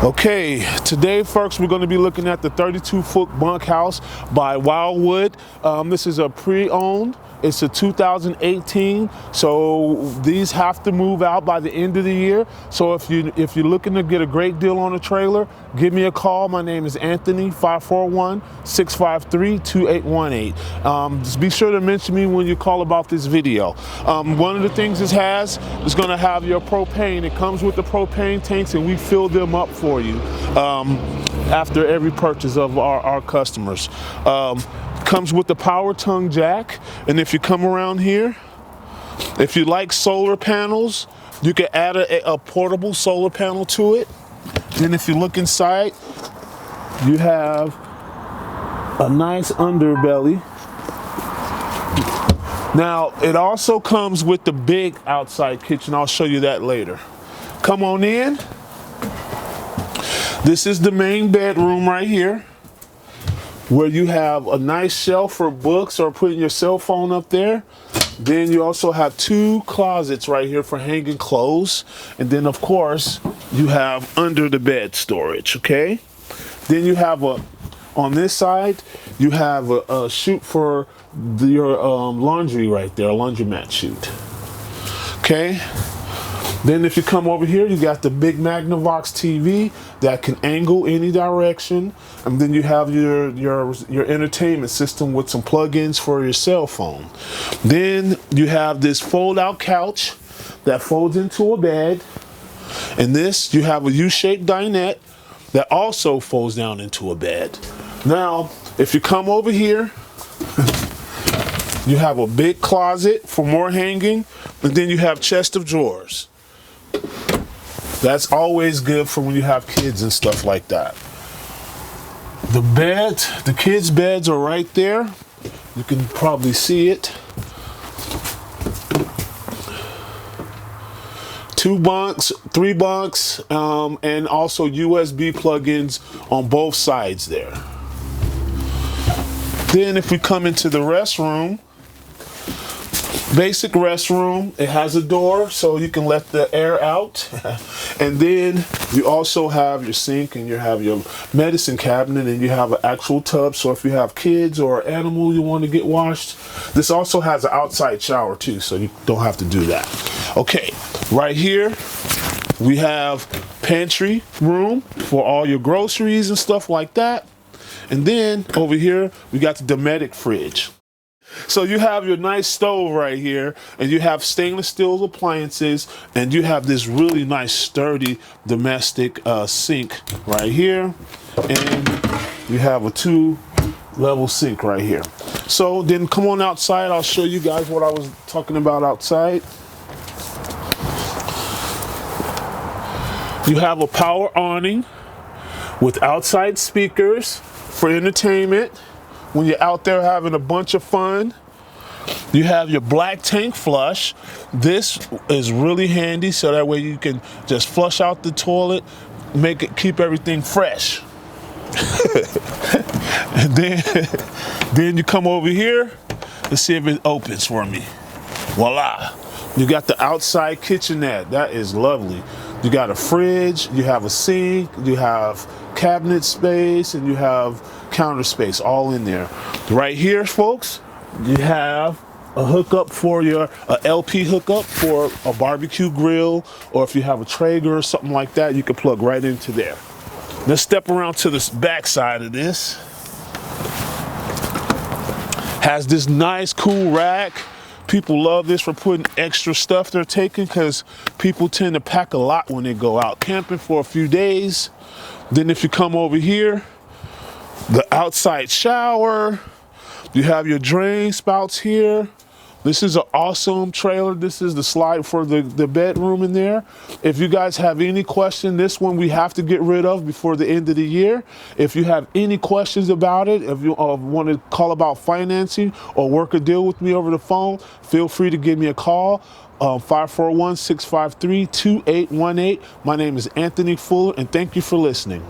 Okay, today folks, we're going to be looking at the 32-foot bunkhouse by Wildwood. This is a pre-owned. It's a 2018, so these have to move out by the end of the year. So if you're looking to get a great deal on a trailer, give me a call. My name is Anthony, 541-653-2818. Just be sure to mention me when you call about this video. One of the things this has is going to have your propane. It comes with the propane tanks, and we fill them up for you after every purchase of our customers. Comes with the power tongue jack, and if you come around here, if you like solar panels, you can add a portable solar panel to it. Then if you look inside, you have a nice underbelly. Now it also comes with the big outside kitchen. I'll show you that later. Come on in. This is the main bedroom right here, where you have a nice shelf for books or putting your cell phone up there. Then you also have two closets right here for hanging clothes. And then of course, you have under the bed storage, okay? Then you have on this side, you have a chute for your laundry right there, a laundromat chute, okay? Then if you come over here, you got the big Magnavox TV that can angle any direction. And then you have your entertainment system with some plugins for your cell phone. Then you have this fold-out couch that folds into a bed. And this, you have a U-shaped dinette that also folds down into a bed. Now, if you come over here, you have a big closet for more hanging. And then you have chest of drawers. That's always good for when you have kids and stuff like that. The beds, the kids' beds are right there. You can probably see it. 2 bunks, 3 bunks, and also USB plugins on both sides there. Then if we come into the restroom, basic restroom, it has a door so you can let the air out. And then you also have your sink, and you have your medicine cabinet, and you have an actual tub. So if you have kids or an animal you want to get washed, this also has an outside shower too, so you don't have to do that. Okay, right here we have pantry room for all your groceries and stuff like that. And then over here we got the Dometic fridge. So you have your nice stove right here, and you have stainless steel appliances, and you have this really nice sturdy domestic sink right here, and you have a 2-level sink right here. So then come on outside, I'll show you guys what I was talking about outside. You have a power awning with outside speakers for entertainment. When you're out there having a bunch of fun, you have your black tank flush. This is really handy, so that way you can just flush out the toilet, keep everything fresh. And then you come over here and see if it opens for me. Voila! You got the outside kitchenette. That is lovely. You got a fridge, you have a sink, you have cabinet space, and you have counter space all in there. Right here, folks, you have a hookup for a LP hookup for a barbecue grill, or if you have a Traeger or something like that, you can plug right into there. Let's step around to the back side of this. Has this nice cool rack. People love this for putting extra stuff they're taking, because people tend to pack a lot when they go out camping for a few days. Then if you come over here, the outside shower, you have your drain spouts here. This is an awesome trailer. This is the slide for the bedroom in there. If you guys have any question, this one we have to get rid of before the end of the year. If you have any questions about it, if you want to call about financing or work a deal with me over the phone, feel free to give me a call. 541-653-2818. My name is Anthony Fuller, and thank you for listening.